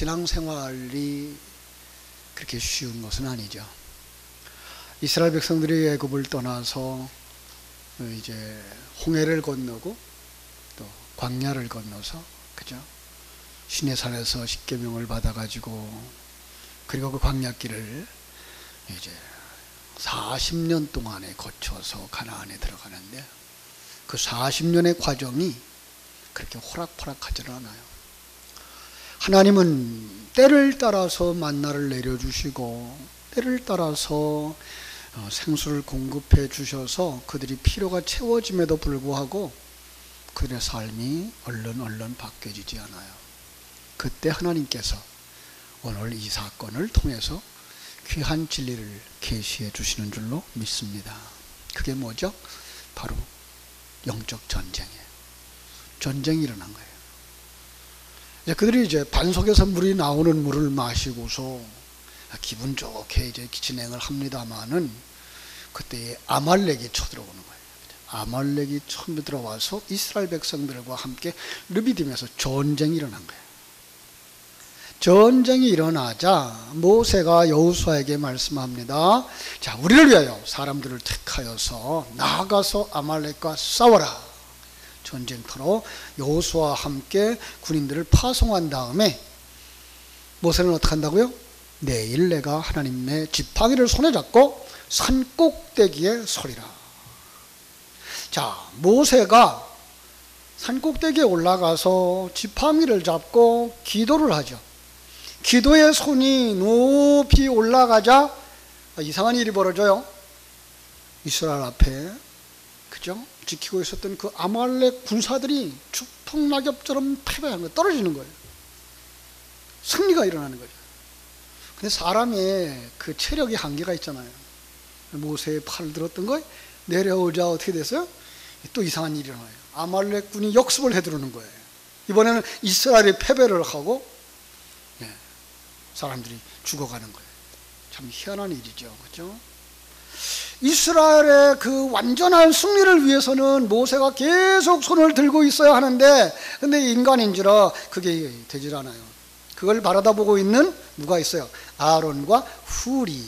신앙생활이 그렇게 쉬운 것은 아니죠. 이스라엘 백성들이 애굽을 떠나서 이제 홍해를 건너고 또 광야를 건너서, 그죠? 시내산에서 십계명을 받아가지고, 그리고 그 광야길을 이제 40년 동안에 거쳐서 가나안에 들어가는데, 그 40년의 과정이 그렇게 호락호락하지는 않아요. 하나님은 때를 따라서 만나를 내려주시고 때를 따라서 생수를 공급해 주셔서 그들이 필요가 채워짐에도 불구하고 그들의 삶이 얼른 바뀌어지지 않아요. 그때 하나님께서 오늘 이 사건을 통해서 귀한 진리를 계시해 주시는 줄로 믿습니다. 그게 뭐죠? 바로 영적 전쟁이에요. 전쟁이 일어난 거예요. 그들이 이제 반석에서 물이 나오는 물을 마시고서 기분 좋게 이제 진행을 합니다마는, 그때 아말렉이 쳐들어오는 거예요. 아말렉이 처음 들어와서 이스라엘 백성들과 함께 르비딤에서 전쟁이 일어난 거예요. 전쟁이 일어나자 모세가 여호수아에게 말씀합니다. 자, 우리를 위하여 사람들을 택하여서 나아가서 아말렉과 싸워라. 전쟁터로 여호수아와 함께 군인들을 파송한 다음에 모세는 어떻게 한다고요? 내일 내가 하나님의 지팡이를 손에 잡고 산 꼭대기에 서리라. 자, 모세가 산 꼭대기에 올라가서 지팡이를 잡고 기도를 하죠. 기도의 손이 높이 올라가자 이상한 일이 벌어져요. 이스라엘 앞에, 그죠? 지키고 있었던 그 아말렉 군사들이 추풍낙엽처럼 패배하는 거예요. 떨어지는 거예요. 승리가 일어나는 거죠. 근데 사람의 그 체력이 한계가 있잖아요. 모세의 팔을 들었던 거예요. 내려오자 어떻게 됐어요? 또 이상한 일이 일어나요. 아말렉 군이 역습을 해들어오는 거예요. 이번에는 이스라엘이 패배를 하고 사람들이 죽어가는 거예요. 참 희한한 일이죠. 그렇죠? 이스라엘의 그 완전한 승리를 위해서는 모세가 계속 손을 들고 있어야 하는데, 근데 인간인지라 그게 되질 않아요. 그걸 바라다보고 있는 누가 있어요? 아론과 훌이.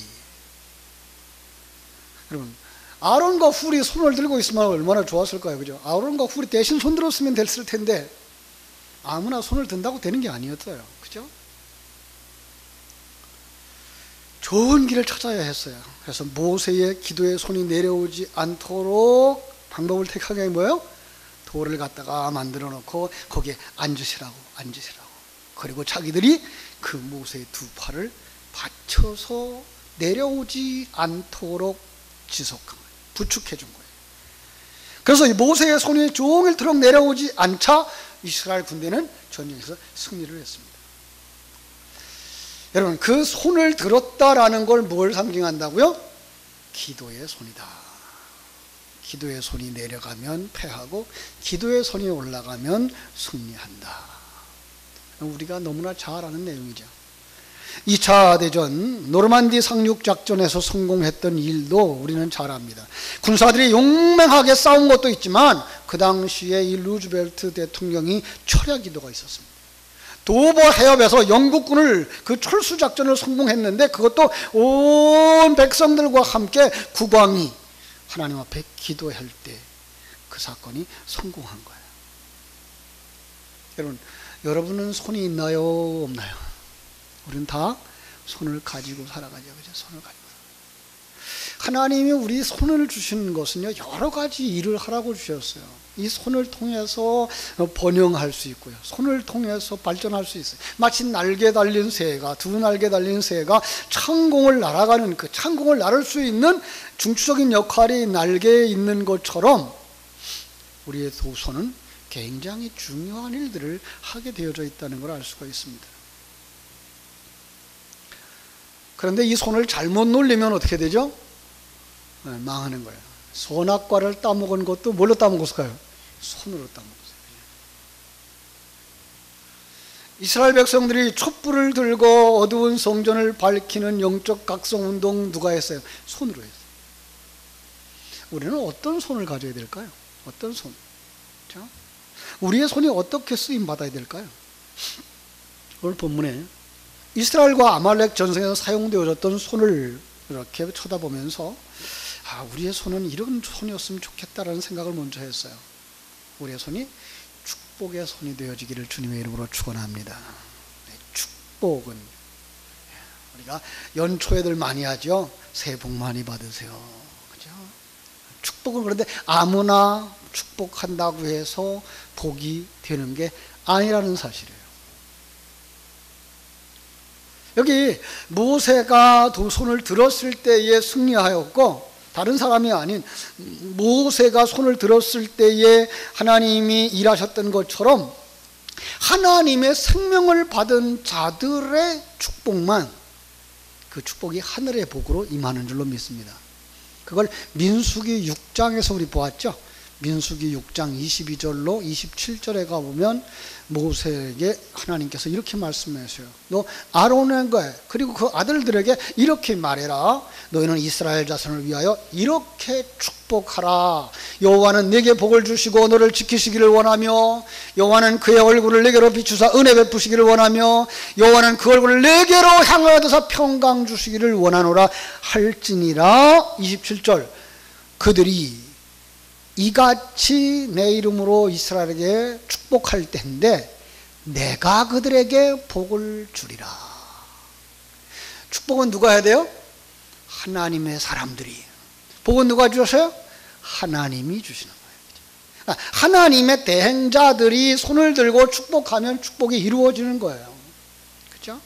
여러분, 아론과 훌이 손을 들고 있으면 얼마나 좋았을까요? 그죠? 아론과 훌이 대신 손 들었으면 됐을 텐데 아무나 손을 든다고 되는 게 아니었어요. 그죠? 좋은 길을 찾아야 했어요. 그래서 모세의 기도의 손이 내려오지 않도록 방법을 택한 게 뭐예요? 돌을 갖다가 만들어 놓고 거기에 앉으시라고. 그리고 자기들이 그 모세의 두 팔을 받쳐서 내려오지 않도록 지속한 거예요. 부축해 준 거예요. 그래서 이 모세의 손이 종일토록 내려오지 않자 이스라엘 군대는 전쟁에서 승리를 했습니다. 여러분, 그 손을 들었다라는 걸 뭘 상징한다고요? 기도의 손이다. 기도의 손이 내려가면 패하고 기도의 손이 올라가면 승리한다. 우리가 너무나 잘 아는 내용이죠. 2차 대전 노르만디 상륙작전에서 성공했던 일도 우리는 잘 압니다. 군사들이 용맹하게 싸운 것도 있지만 그 당시에 이 루즈벨트 대통령이 철야기도가 있었습니다. 도버 해협에서 영국군을 그 철수작전을 성공했는데 그것도 온 백성들과 함께 국왕이 하나님 앞에 기도할 때 그 사건이 성공한 거예요. 여러분은 손이 있나요? 없나요? 우리는 다 손을 가지고 살아가죠. 그죠? 손을 가지고. 하나님이 우리 손을 주시는 것은요, 여러 가지 일을 하라고 주셨어요. 이 손을 통해서 번영할 수 있고요. 손을 통해서 발전할 수 있어요. 마치 날개 달린 새가, 두 날개 달린 새가 창공을 날아가는, 그 창공을 날을 수 있는 중추적인 역할이 날개에 있는 것처럼 우리의 두 손은 굉장히 중요한 일들을 하게 되어져 있다는 걸 알 수가 있습니다. 그런데 이 손을 잘못 놀리면 어떻게 되죠? 망하는 거예요. 선악과를 따먹은 것도 뭘로 따먹었을까요? 손으로 따먹었어요. 이스라엘 백성들이 촛불을 들고 어두운 성전을 밝히는 영적 각성운동 누가 했어요? 손으로 했어요. 우리는 어떤 손을 가져야 될까요? 어떤 손? 자, 우리의 손이 어떻게 쓰임받아야 될까요? 오늘 본문에 이스라엘과 아말렉 전쟁에서 사용되어졌던 손을 이렇게 쳐다보면서 우리의 손은 이런 손이었으면 좋겠다라는 생각을 먼저 했어요. 우리의 손이 축복의 손이 되어지기를 주님의 이름으로 축원합니다. 축복은 우리가 연초에들 많이 하죠. 새해 복 많이 받으세요. 그죠? 축복은 그런데 아무나 축복한다고 해서 복이 되는 게 아니라는 사실이에요. 여기 모세가 두 손을 들었을 때에 승리하였고, 다른 사람이 아닌 모세가 손을 들었을 때에 하나님이 일하셨던 것처럼 하나님의 생명을 받은 자들의 축복만, 그 축복이 하늘의 복으로 임하는 줄로 믿습니다. 그걸 민수기 6장에서 우리 보았죠. 민수기 6장 22절로 27절에 가보면 모세에게 하나님께서 이렇게 말씀하셔요. 너 아론에게 그리고 그 아들들에게 이렇게 말해라. 너희는 이스라엘 자손을 위하여 이렇게 축복하라. 여호와는 내게 복을 주시고 너를 지키시기를 원하며, 여호와는 그의 얼굴을 내게로 비추사 은혜 베푸시기를 원하며, 여호와는 그 얼굴을 내게로 향하여서 평강 주시기를 원하노라 할지니라. 27절, 그들이 이같이 내 이름으로 이스라엘에게 축복할 때인데 내가 그들에게 복을 주리라. 축복은 누가 해야 돼요? 하나님의 사람들이. 복은 누가 주셔요? 하나님이 주시는 거예요. 하나님의 대행자들이 손을 들고 축복하면 축복이 이루어지는 거예요. 그렇죠?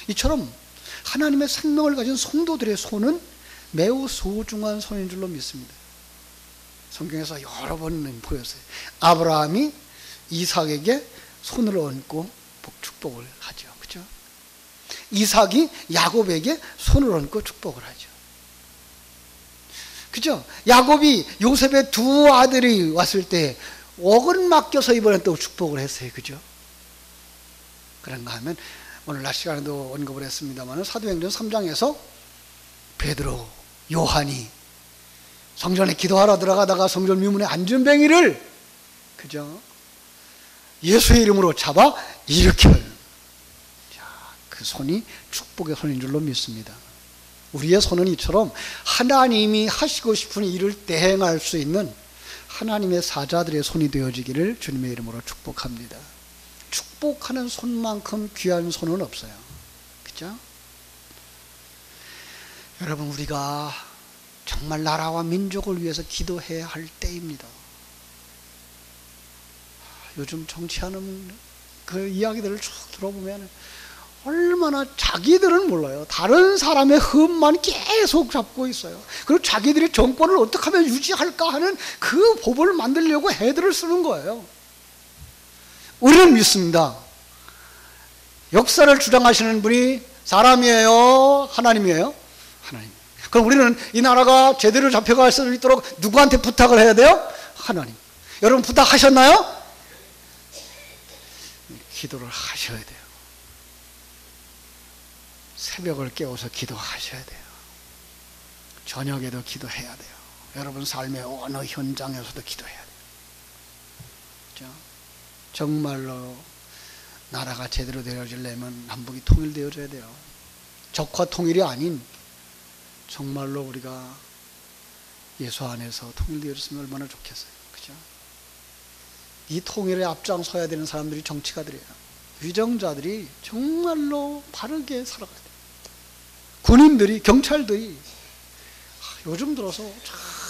이처럼 하나님의 생명을 가진 성도들의 손은 매우 소중한 손인 줄로 믿습니다. 성경에서 여러 번 보였어요. 아브라함이 이삭에게 손을 얹고 축복을 하죠. 그죠? 이삭이 야곱에게 손을 얹고 축복을 하죠. 그죠? 야곱이 요셉의 두 아들이 왔을 때 옥을 맡겨서 이번에 또 축복을 했어요. 그죠? 그런가 하면 오늘 낮 시간에도 언급을 했습니다만 사도행전 3장에서 베드로, 요한이 성전에 기도하러 들어가다가 성전 미문에 안전뱅이를, 그죠? 예수의 이름으로 잡아 일으켜요. 자, 그 손이 축복의 손인 줄로 믿습니다. 우리의 손은 이처럼 하나님이 하시고 싶은 일을 대행할 수 있는 하나님의 사자들의 손이 되어지기를 주님의 이름으로 축복합니다. 축복하는 손만큼 귀한 손은 없어요. 그죠? 여러분, 우리가 정말 나라와 민족을 위해서 기도해야 할 때입니다. 요즘 정치하는 그 이야기들을 쭉 들어보면 얼마나 자기들은 몰라요. 다른 사람의 흠만 계속 잡고 있어요. 그리고 자기들이 정권을 어떻게 하면 유지할까 하는 그 법을 만들려고 애들을 쓰는 거예요. 우리는 믿습니다. 역사를 주장하시는 분이 사람이에요? 하나님이에요? 하나님. 그럼 우리는 이 나라가 제대로 잡혀갈 수 있도록 누구한테 부탁을 해야 돼요? 하나님. 여러분 부탁하셨나요? 기도를 하셔야 돼요. 새벽을 깨워서 기도하셔야 돼요. 저녁에도 기도해야 돼요. 여러분 삶의 어느 현장에서도 기도해야 돼요. 그렇죠? 정말로 나라가 제대로 되어지려면 남북이 통일되어져야 돼요. 적화 통일이 아닌 정말로 우리가 예수 안에서 통일되어졌으면 얼마나 좋겠어요. 그죠? 이 통일에 앞장서야 되는 사람들이 정치가들이에요. 위정자들이 정말로 바르게 살아가야 돼요. 군인들이, 경찰들이 요즘 들어서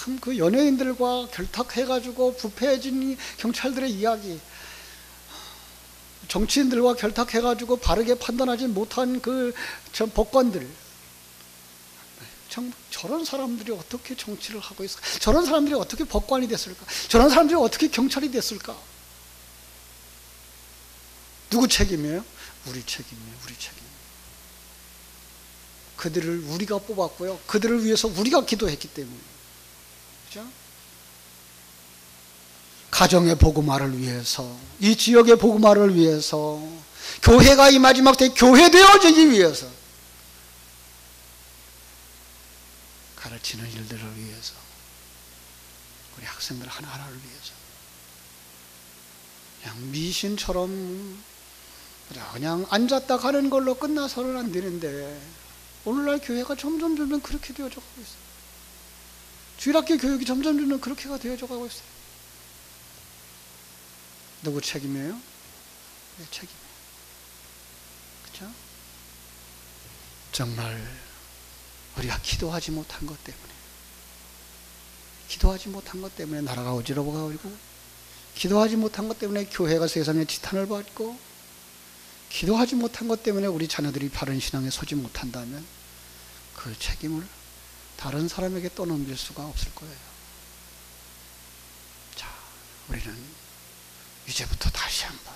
참 그 연예인들과 결탁해가지고 부패해진 경찰들의 이야기, 정치인들과 결탁해가지고 바르게 판단하지 못한 그 법관들, 참 저런 사람들이 어떻게 정치를 하고 있을까? 저런 사람들이 어떻게 법관이 됐을까? 저런 사람들이 어떻게 경찰이 됐을까? 누구 책임이에요? 우리 책임이에요. 우리 책임. 그들을 우리가 뽑았고요. 그들을 위해서 우리가 기도했기 때문에. 그죠? 가정의 복음화를 위해서, 이 지역의 복음화를 위해서, 교회가 이 마지막 때 교회되어지기 위해서, 가르치는 일들을 위해서, 우리 학생들 하나하나를 위해서, 그냥 미신처럼 그냥 앉았다 가는 걸로 끝나서는 안 되는데 오늘날 교회가 점점 그렇게 되어져 가고 있어요. 주일학교 교육이 점점 그렇게가 되어져 가고 있어요. 누구 책임이에요? 내 책임이에요. 그렇죠? 정말 우리가 기도하지 못한 것 때문에 나라가 어지러워가고, 기도하지 못한 것 때문에 교회가 세상에 지탄을 받고, 기도하지 못한 것 때문에 우리 자녀들이 바른 신앙에 서지 못한다면 그 책임을 다른 사람에게 떠넘길 수가 없을 거예요. 자, 우리는 이제부터 다시 한번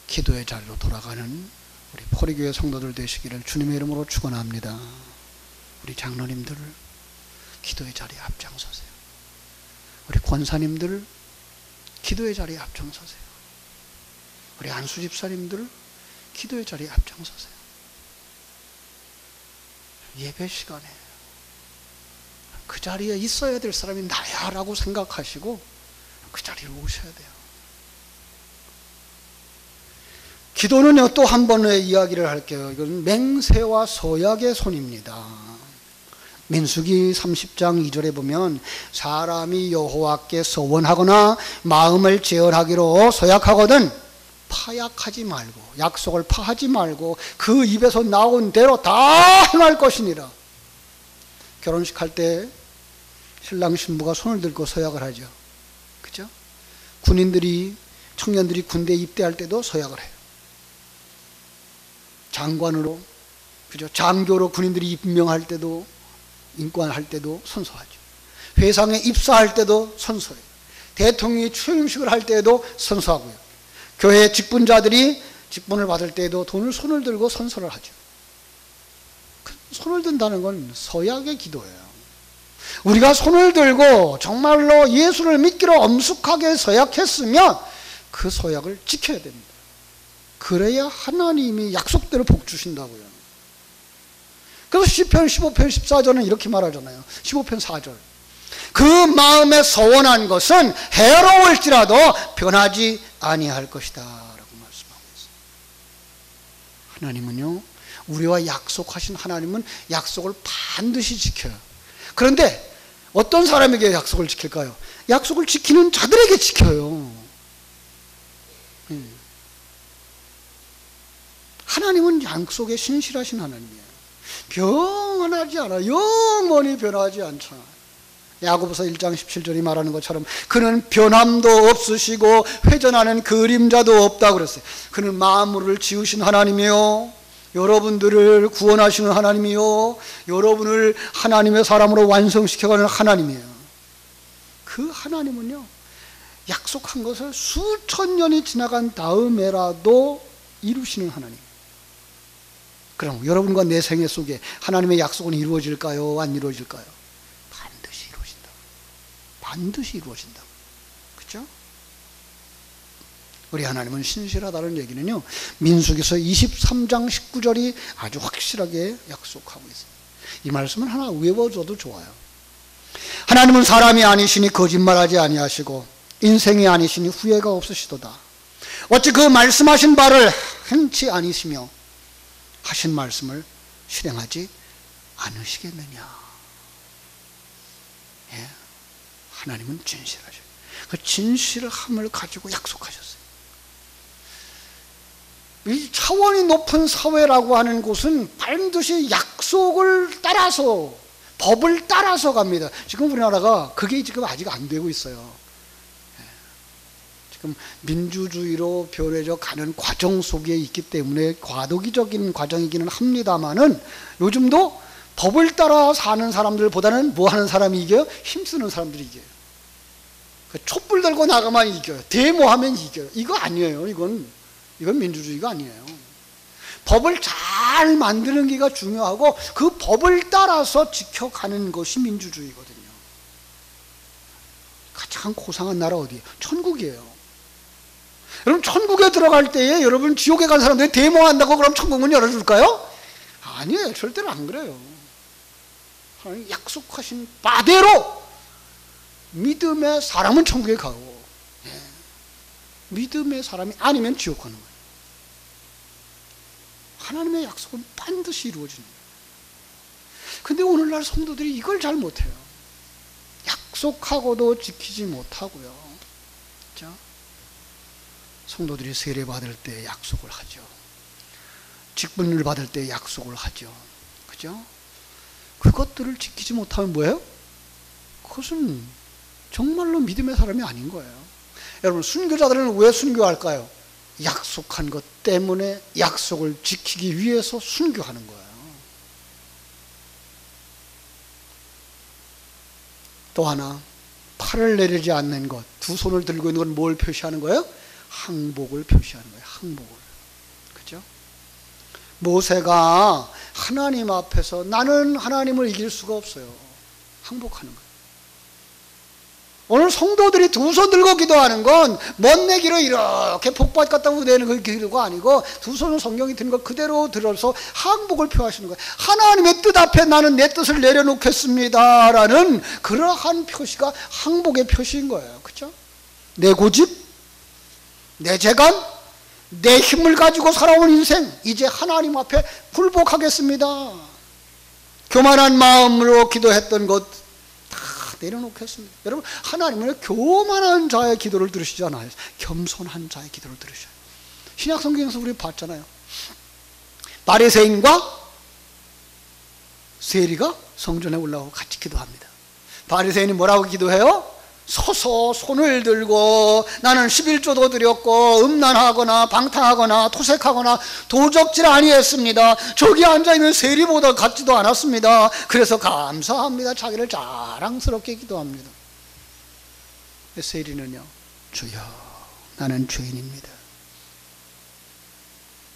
기도의 자리로 돌아가는 우리 포리교회 성도들 되시기를 주님의 이름으로 축원합니다. 우리 장로님들 기도의 자리에 앞장서세요. 우리 권사님들 기도의 자리에 앞장서세요. 우리 안수 집사님들 기도의 자리에 앞장서세요. 예배 시간에 그 자리에 있어야 될 사람이 나야 라고 생각하시고 그 자리로 오셔야 돼요. 기도는요, 또 한 번의 이야기를 할게요. 이건 맹세와 서약의 손입니다. 민수기 30장 2절에 보면 사람이 여호와께 서원하거나 마음을 제언하기로 서약하거든 파약하지 말고, 약속을 파하지 말고 그 입에서 나온 대로 다 행할 것이니라. 결혼식 할 때 신랑 신부가 손을 들고 서약을 하죠. 그죠? 군인들이, 청년들이 군대에 입대할 때도 서약을 해요. 장관으로, 그죠? 장교로 군인들이 임명할 때도, 인권할 때도 선서하죠. 회상에 입사할 때도 선서해요. 대통령이 취임식을 할 때에도 선서하고요. 교회 직분자들이 직분을 받을 때에도 손을 들고 선서를 하죠. 손을 든다는 건 서약의 기도예요. 우리가 손을 들고 정말로 예수를 믿기로 엄숙하게 서약했으면 그 서약을 지켜야 됩니다. 그래야 하나님이 약속대로 복 주신다고요. 그래서 시편 15편 14절은 이렇게 말하잖아요. 15편 4절. 그 마음에 서원한 것은 해로울지라도 변하지 아니할 것이다 라고 말씀하고 있어요. 하나님은요, 우리와 약속하신 하나님은 약속을 반드시 지켜요. 그런데 어떤 사람에게 약속을 지킬까요? 약속을 지키는 자들에게 지켜요. 하나님은 약속에 신실하신 하나님이에요. 변하지 않아요. 영원히 변하지 않잖아요. 야고보서 1장 17절이 말하는 것처럼 그는 변함도 없으시고 회전하는 그림자도 없다고 그랬어요. 그는 만물을 지으신 하나님이요, 여러분들을 구원하시는 하나님이요, 여러분을 하나님의 사람으로 완성시켜가는 하나님이에요. 그 하나님은요, 약속한 것을 수천 년이 지나간 다음에라도 이루시는 하나님. 그럼 여러분과 내 생애 속에 하나님의 약속은 이루어질까요? 안 이루어질까요? 반드시 이루어진다. 반드시 이루어진다. 그렇죠? 우리 하나님은 신실하다는 얘기는요, 민수기서 23장 19절이 아주 확실하게 약속하고 있어요. 이 말씀은 하나 외워줘도 좋아요. 하나님은 사람이 아니시니 거짓말하지 아니하시고 인생이 아니시니 후회가 없으시도다. 어찌 그 말씀하신 바를 행치 아니시며 하신 말씀을 실행하지 않으시겠느냐. 예, 하나님은 진실하셔요. 그 진실함을 가지고 약속하셨어요. 이 차원이 높은 사회라고 하는 곳은 반드시 약속을 따라서, 법을 따라서 갑니다. 지금 우리나라가 그게 지금 아직 안 되고 있어요. 지금 민주주의로 변해져 가는 과정 속에 있기 때문에 과도기적인 과정이기는 합니다만은 요즘도 법을 따라 사는 사람들보다는 뭐 하는 사람이 이겨요? 힘쓰는 사람들이 이겨요. 촛불 들고 나가면 이겨요. 데모하면 이겨요. 이거 아니에요. 이건 민주주의가 아니에요. 법을 잘 만드는 게가 중요하고 그 법을 따라서 지켜가는 것이 민주주의거든요. 가장 고상한 나라 어디예요? 천국이에요. 여러분, 천국에 들어갈 때에 여러분 지옥에 간 사람들이 데모한다고 그럼 천국 문 열어줄까요? 아니에요. 절대로 안 그래요. 하나님 약속하신 바대로 믿음의 사람은 천국에 가고, 믿음의 사람이 아니면 지옥 가는 거예요. 하나님의 약속은 반드시 이루어지는 거예요. 근데 오늘날 성도들이 이걸 잘 못해요. 약속하고도 지키지 못하고요. 자, 성도들이 세례 받을 때 약속을 하죠. 직분을 받을 때 약속을 하죠. 그죠? 그것들을 지키지 못하면 뭐예요? 그것은 정말로 믿음의 사람이 아닌 거예요. 여러분, 순교자들은 왜 순교할까요? 약속한 것 때문에 약속을 지키기 위해서 순교하는 거예요. 또 하나, 팔을 내리지 않는 것, 두 손을 들고 있는 건 뭘 표시하는 거예요? 항복을 표시하는 거예요. 항복을. 그죠? 모세가 하나님 앞에서 나는 하나님을 이길 수가 없어요. 항복하는 거예요. 오늘 성도들이 두 손 들고 기도하는 건 멋내기로 이렇게 복받 갖다 내는 그 기도가 아니고 두 손을 성경이 드는 걸 그대로 들어서 항복을 표하시는 거예요. 하나님의 뜻 앞에 나는 내 뜻을 내려놓겠습니다 라는 그러한 표시가 항복의 표시인 거예요. 그렇죠? 내 고집, 내 재간, 내 힘을 가지고 살아온 인생 이제 하나님 앞에 굴복하겠습니다. 교만한 마음으로 기도했던 것 내려놓겠습니다. 여러분, 하나님은 교만한 자의 기도를 들으시지 않아요. 겸손한 자의 기도를 들으셔요. 신약 성경에서 우리 봤잖아요. 바리새인과 세리가 성전에 올라오고 같이 기도합니다. 바리새인이 뭐라고 기도해요? 서서 손을 들고 나는 11조도 드렸고 음란하거나 방탕하거나 토색하거나 도적질 아니했습니다. 저기 앉아있는 세리보다 같지도 않았습니다. 그래서 감사합니다. 자기를 자랑스럽게 기도합니다. 세리는요, 주여 나는 죄인입니다.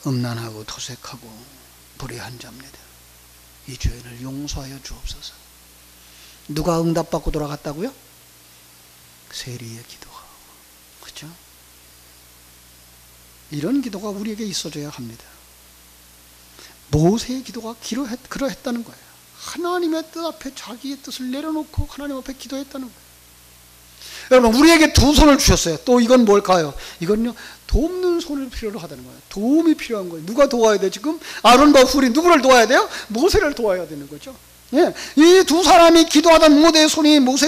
음란하고 토색하고 불의한 자입니다. 이 죄인을 용서하여 주옵소서. 누가 응답받고 돌아갔다고요? 세리의 기도가. 그렇죠? 이런 기도가 우리에게 있어줘야 합니다. 모세의 기도가 그러했다는 거예요. 하나님의 뜻 앞에 자기의 뜻을 내려놓고 하나님 앞에 기도했다는 거예요. 여러분, 우리에게 두 손을 주셨어요. 또 이건 뭘까요? 이건요, 돕는 손을 필요로 하다는 거예요. 도움이 필요한 거예요. 누가 도와야 돼요? 지금 아론과 훌이 누구를 도와야 돼요? 모세를 도와야 되는 거죠. 예, 이 두 사람이 기도하던 모세의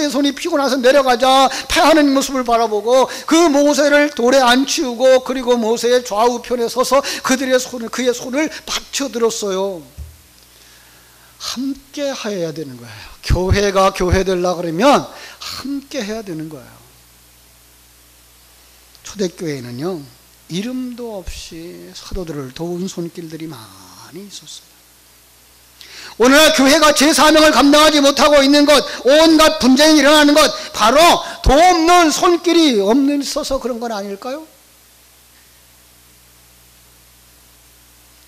손이 피곤해서 내려가자 패하는 모습을 바라보고 그 모세를 돌에 앉히우고 그리고 모세의 좌우편에 서서 그의 손을 받쳐들었어요. 함께 해야 되는 거예요. 교회가 교회 되려고 그러면 함께 해야 되는 거예요. 초대교회에는요, 이름도 없이 사도들을 도운 손길들이 많이 있었어요. 오늘날 교회가 제 사명을 감당하지 못하고 있는 것, 온갖 분쟁이 일어나는 것, 바로 돕는 손길이 없어서 그런 건 아닐까요?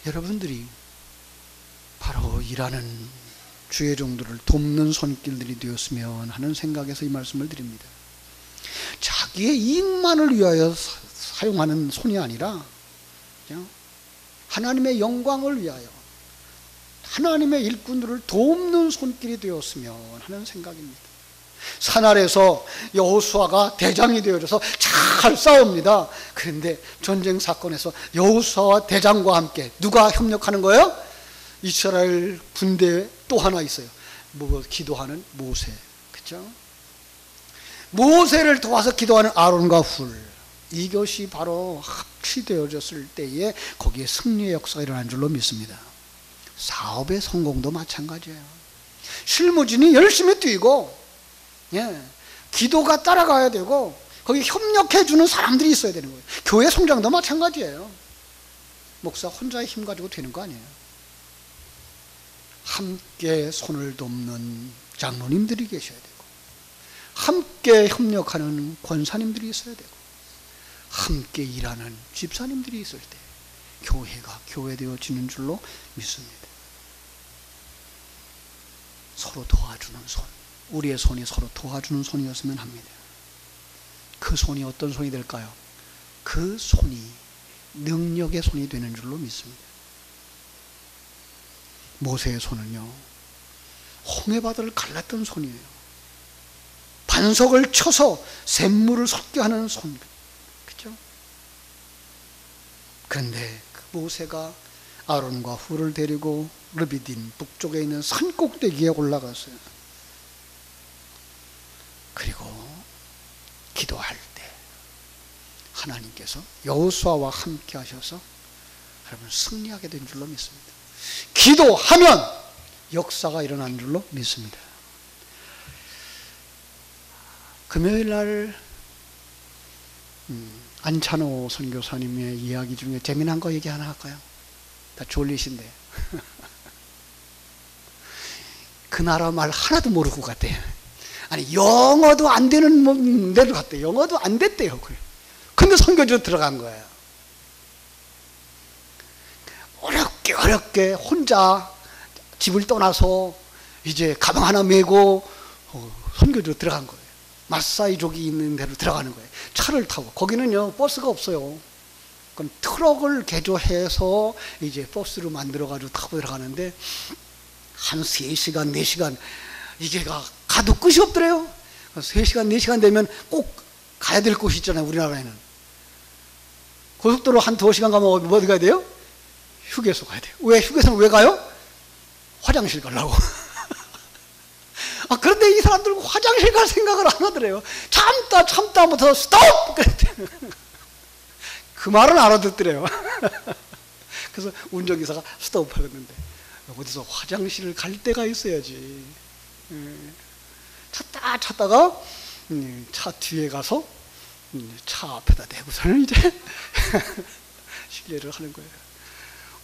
여러분들이 바로 일하는 주의 종들을 돕는 손길들이 되었으면 하는 생각에서 이 말씀을 드립니다. 자기의 이익만을 위하여 사용하는 손이 아니라 그냥 하나님의 영광을 위하여 하나님의 일꾼들을 돕는 손길이 되었으면 하는 생각입니다. 산 아래서 여호수아가 대장이 되어져서 잘 싸웁니다. 그런데 전쟁 사건에서 여호수아와 대장과 함께 누가 협력하는 거예요? 이스라엘 군대 또 하나 있어요. 기도하는 모세. 그렇죠? 모세를 도와서 기도하는 아론과 훌. 이것이 바로 합치되어졌을 때에 거기에 승리의 역사가 일어난 줄로 믿습니다. 사업의 성공도 마찬가지예요. 실무진이 열심히 뛰고, 예, 기도가 따라가야 되고, 거기 협력해주는 사람들이 있어야 되는 거예요. 교회 성장도 마찬가지예요. 목사 혼자의 힘 가지고 되는 거 아니에요. 함께 손을 돕는 장로님들이 계셔야 되고, 함께 협력하는 권사님들이 있어야 되고, 함께 일하는 집사님들이 있을 때 교회가 교회되어지는 줄로 믿습니다. 서로 도와주는 손, 우리의 손이 서로 도와주는 손이었으면 합니다. 그 손이 어떤 손이 될까요? 그 손이 능력의 손이 되는 줄로 믿습니다. 모세의 손은요, 홍해바다를 갈랐던 손이에요. 반석을 쳐서 샘물을 섞게 하는 손. 그렇죠? 그런데 그 모세가 아론과 훌을 데리고 르비딘 북쪽에 있는 산 꼭대기에 올라갔어요. 그리고 기도할 때 하나님께서 여호수아와 함께 하셔서 여러분 승리하게 된 줄로 믿습니다. 기도하면 역사가 일어난 줄로 믿습니다. 금요일 날 안찬호 선교사님의 이야기 중에 재미난 거 얘기 하나 할까요? 다 졸리신데 그 나라 말 하나도 모르고 갔대요. 아니 영어도 안 되는 데로 갔대요. 영어도 안 됐대요. 근데 선교지로 들어간 거예요. 어렵게 혼자 집을 떠나서 이제 가방 하나 메고 선교지로 들어간 거예요. 마사이족이 있는 데로 들어가는 거예요. 차를 타고. 거기는요 버스가 없어요. 그럼 트럭을 개조해서 이제 버스로 만들어가지고 타고 들어가는데 한 3시간 4시간 이게 가도 끝이 없더래요. 3시간 4시간 되면 꼭 가야 될 곳이 있잖아요. 우리나라에는 고속도로 한 2시간 가면 어디 가야 돼요? 휴게소 가야 돼요. 왜 휴게소는 왜 가요? 화장실 가려고. 그런데 이 사람들 화장실 갈 생각을 안 하더래요. 참다 못해서 스톱! 그랬대요. 그 말은 알아듣더래요. 그래서 운전기사가 스톱 하겠는데 어디서 화장실을 갈 때가 있어야지. 찾다가 차 뒤에 가서 차 앞에다 대고서는 이제 실례를 하는 거예요.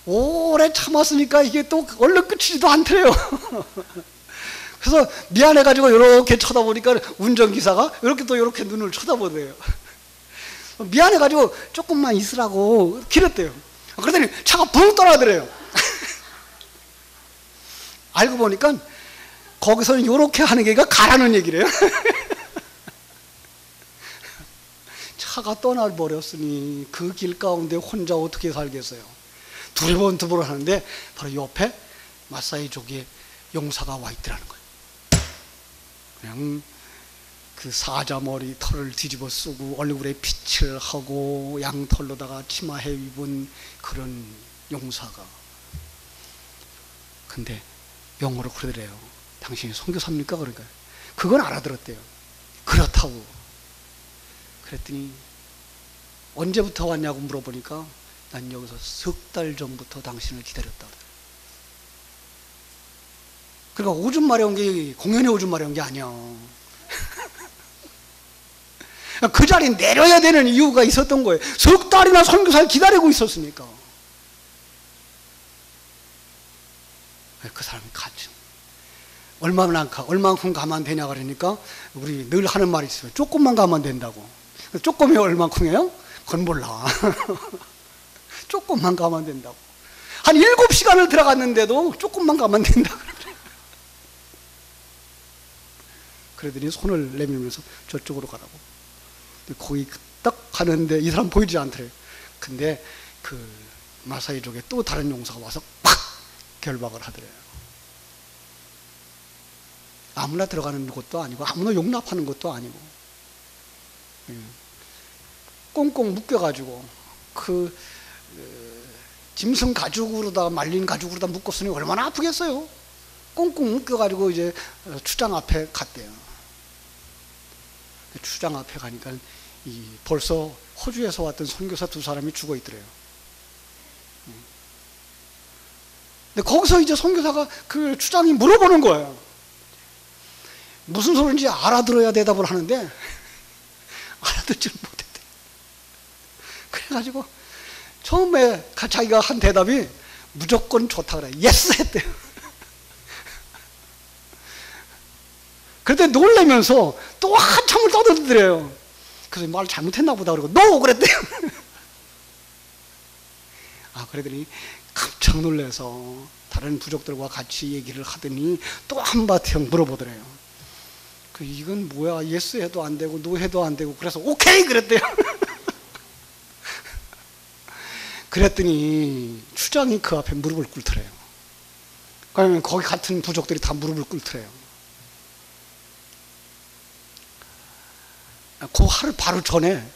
오래 참았으니까 이게 또 얼른 끝이지도 않더래요. 그래서 미안해가지고 이렇게 쳐다보니까 운전기사가 이렇게 눈을 쳐다보대요. 미안해가지고 조금만 있으라고 길었대요. 그러더니 차가 붕 떠나더래요. 알고 보니까 거기서는 이렇게 하는 게 가라는 얘기래요. 차가 떠나버렸으니 그 길 가운데 혼자 어떻게 살겠어요. 두리번 하는데 바로 옆에 마사이족의 용사가 와 있더라는 거예요. 그냥 그 사자머리 털을 뒤집어 쓰고 얼굴에 빛을 하고 양털로다가 치마해 입은 그런 용사가. 근데 영어로 그러더래요. 당신이 선교사입니까? 그러니까 그건 알아들었대요. 그렇다고. 그랬더니 언제부터 왔냐고 물어보니까 난 여기서 3달 전부터 당신을 기다렸다. 그러니까 오줌 마려운 게 공연에 오줌 마려운 게 아니야. 그 자리에 내려야 되는 이유가 있었던 거예요. 3달이나 선교사를 기다리고 있었으니까. 그 사람이 갔죠. 얼만큼 가면 되냐 그러니까 우리 늘 하는 말이 있어요. 조금만 가면 된다고. 조금이 얼만큼이에요? 그건 몰라. 조금만 가면 된다고. 한 7시간을 들어갔는데도 조금만 가면 된다 그러더래요. 그러더니 손을 내밀면서 저쪽으로 가라고. 거기 딱 가는데 이 사람 보이지 않더래요. 근데 그 마사이족에 또 다른 용사가 와서 팍 결박을 하더래요. 아무나 들어가는 것도 아니고 아무나 용납하는 것도 아니고 꽁꽁 묶여가지고 그 짐승 가죽으로다 말린 가죽으로다 묶었으니 얼마나 아프겠어요. 꽁꽁 묶여가지고 이제 추장 앞에 갔대요. 추장 앞에 가니까 벌써 호주에서 왔던 선교사 2사람이 죽어 있더래요. 근데 거기서 이제 선교사가 그 추장이 물어보는 거예요. 무슨 소리인지 알아들어야 대답을 하는데 알아듣지를 못했대. 그래가지고 처음에 자기가 한 대답이 무조건 좋다 그래. 예스 했대요. 그때 놀라면서 또 한참을 떠들더래요. 그래서 말 잘못했나 보다 그러고 노 그랬대요. 그러더니 깜짝 놀라서 다른 부족들과 같이 얘기를 하더니 또 한바탕 물어보더래요. 이건 뭐야? 예스 해도 안 되고 노 해도 안 되고 그래서 오케이 그랬대요. 그랬더니 추장이 그 앞에 무릎을 꿇더래요. 그러면 거기 같은 부족들이 다 무릎을 꿇더래요. 그 하루 바로 전에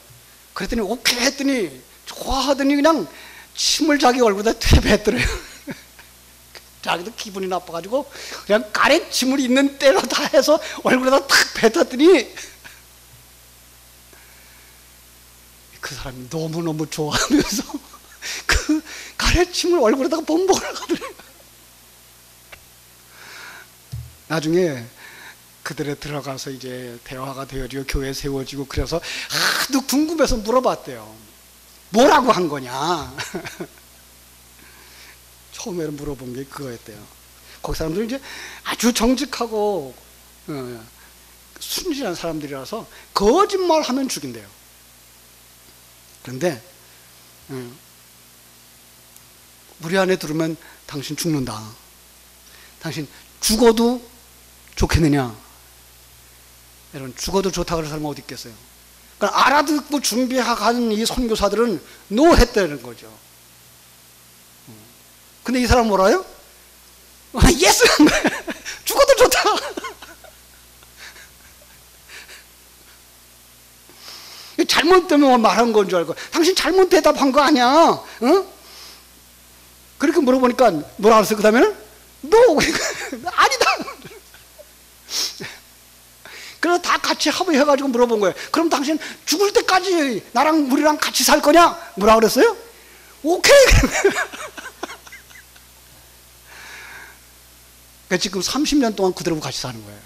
그랬더니 오케이 했더니 좋아하더니 그냥 침을 자기 얼굴에다 뱉더래요. 자기도 기분이 나빠가지고 그냥 가래침을 있는 때로 다 해서 얼굴에다 탁 뱉었더니 그 사람이 너무너무 좋아하면서 그 가래침을 얼굴에다가 범벅을 하더래요. 나중에 그들에 들어가서 이제 대화가 되어지고 교회 세워지고 그래서 하도 궁금해서 물어봤대요. 뭐라고 한 거냐? 처음에는 물어본 게 그거였대요. 거기 사람들은 이제 아주 정직하고 순진한 사람들이라서 거짓말하면 죽인대요. 그런데 우리 안에 들으면 당신 죽는다. 당신 죽어도 좋겠느냐? 여러분, 죽어도 좋다 그러는 사람은 어디 있겠어요? 그러니까 알아듣고 준비하는 이 선교사들은 노 했다는 거죠. 근데 이 사람 뭐라요? 예스! 죽어도 좋다! 잘못되면 말한 건 줄 알고, 당신 잘못 대답한 거 아니야? 응? 그렇게 물어보니까 뭐라 그랬어요? 그 다음에는? No! 아니다! 그래서 다 같이 합의해가지고 물어본 거예요. 그럼 당신 죽을 때까지 우리랑 같이 살 거냐? 뭐라 그랬어요? 오케이! 지금 30년 동안 그들하고 같이 사는 거예요.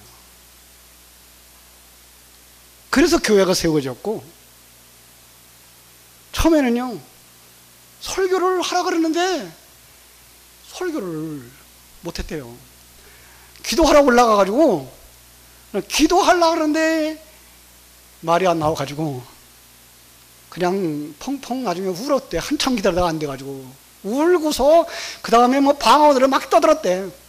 그래서 교회가 세워졌고, 처음에는요, 설교를 하라 그러는데, 설교를 못했대요. 기도하라고 올라가가지고, 기도하려고 그러는데, 말이 안 나와가지고, 그냥 펑펑 나중에 울었대. 한참 기다리다가 안 돼가지고. 울고서, 그 다음에 뭐 방언으로 막 떠들었대.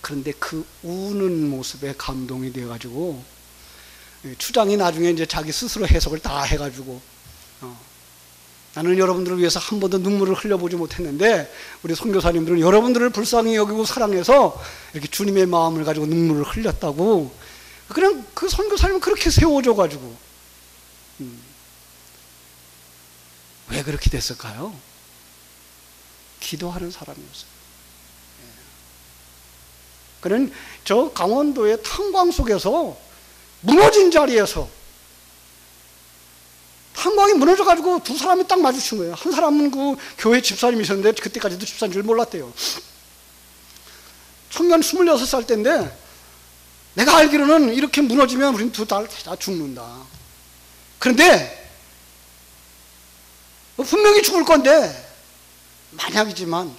그런데 그 우는 모습에 감동이 돼가지고 추장이 나중에 이제 자기 스스로 해석을 다 해가지고 나는 여러분들을 위해서 한 번도 눈물을 흘려보지 못했는데 우리 선교사님들은 여러분들을 불쌍히 여기고 사랑해서 이렇게 주님의 마음을 가지고 눈물을 흘렸다고. 그냥 그 선교사님은 그렇게 세워져가지고 왜 그렇게 됐을까요? 기도하는 사람이었어요. 그는 저 강원도의 탄광 속에서 무너진 자리에서 탄광이 무너져가지고 두 사람이 딱 마주친 거예요. 한 사람은 그 교회 집사님이셨는데 그때까지도 집사인 줄 몰랐대요. 청년 26살 때인데 내가 알기로는 이렇게 무너지면 우린 두 달 다 죽는다. 그런데 분명히 죽을 건데 만약이지만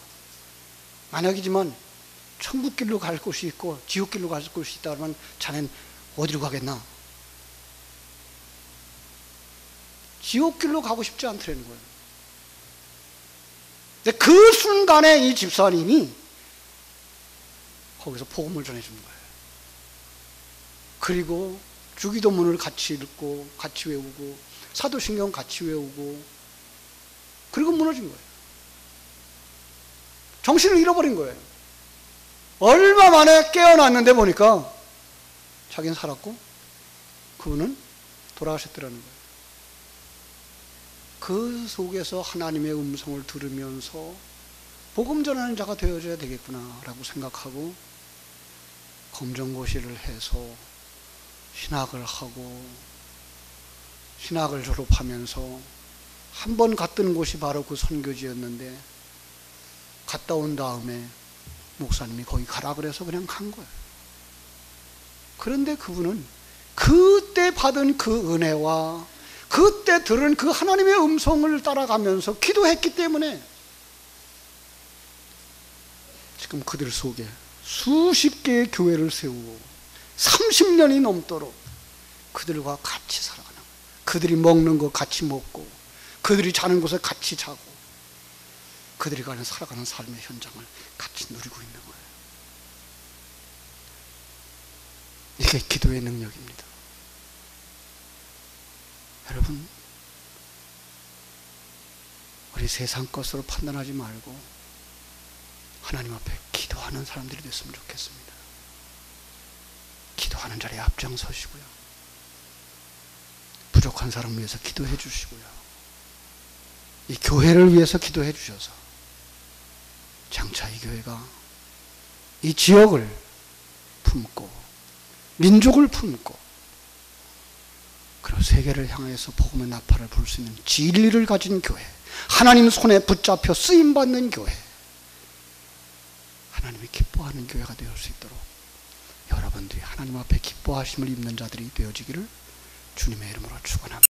천국길로 갈 곳이 있고 지옥길로 갈 곳이 있다 그러면 자넨 어디로 가겠나? 지옥길로 가고 싶지 않더라는 거예요. 근데 그 순간에 이 집사님이 거기서 복음을 전해주는 거예요. 그리고 주기도문을 같이 읽고 같이 외우고 사도신경 같이 외우고 그리고 무너진 거예요. 정신을 잃어버린 거예요. 얼마 만에 깨어났는데 보니까 자기는 살았고 그분은 돌아가셨더라는 거예요. 그 속에서 하나님의 음성을 들으면서 복음 전하는 자가 되어줘야 되겠구나라고 생각하고 검정고시를 해서 신학을 하고 신학을 졸업하면서 한 번 갔던 곳이 바로 그 선교지였는데 갔다 온 다음에 목사님이 거기 가라 그래서 그냥 간 거예요. 그런데 그분은 그때 받은 그 은혜와 그때 들은 그 하나님의 음성을 따라가면서 기도했기 때문에 지금 그들 속에 수십 개의 교회를 세우고 30년이 넘도록 그들과 같이 살아가는 거예요. 그들이 먹는 거 같이 먹고 그들이 자는 곳에 같이 자고 그들이 살아가는 삶의 현장을 같이 누리고 있는 거예요. 이게 기도의 능력입니다. 여러분, 우리 세상 것으로 판단하지 말고 하나님 앞에 기도하는 사람들이 됐으면 좋겠습니다. 기도하는 자리에 앞장서시고요. 부족한 사람을 위해서 기도해 주시고요. 이 교회를 위해서 기도해 주셔서 장차 이 교회가 이 지역을 품고 민족을 품고 그리고 세계를 향해서 복음의 나팔을 불 수 있는 진리를 가진 교회, 하나님 손에 붙잡혀 쓰임받는 교회, 하나님이 기뻐하는 교회가 되어 수 있도록 여러분들이 하나님 앞에 기뻐하심을 입는 자들이 되어지기를 주님의 이름으로 축원합니다.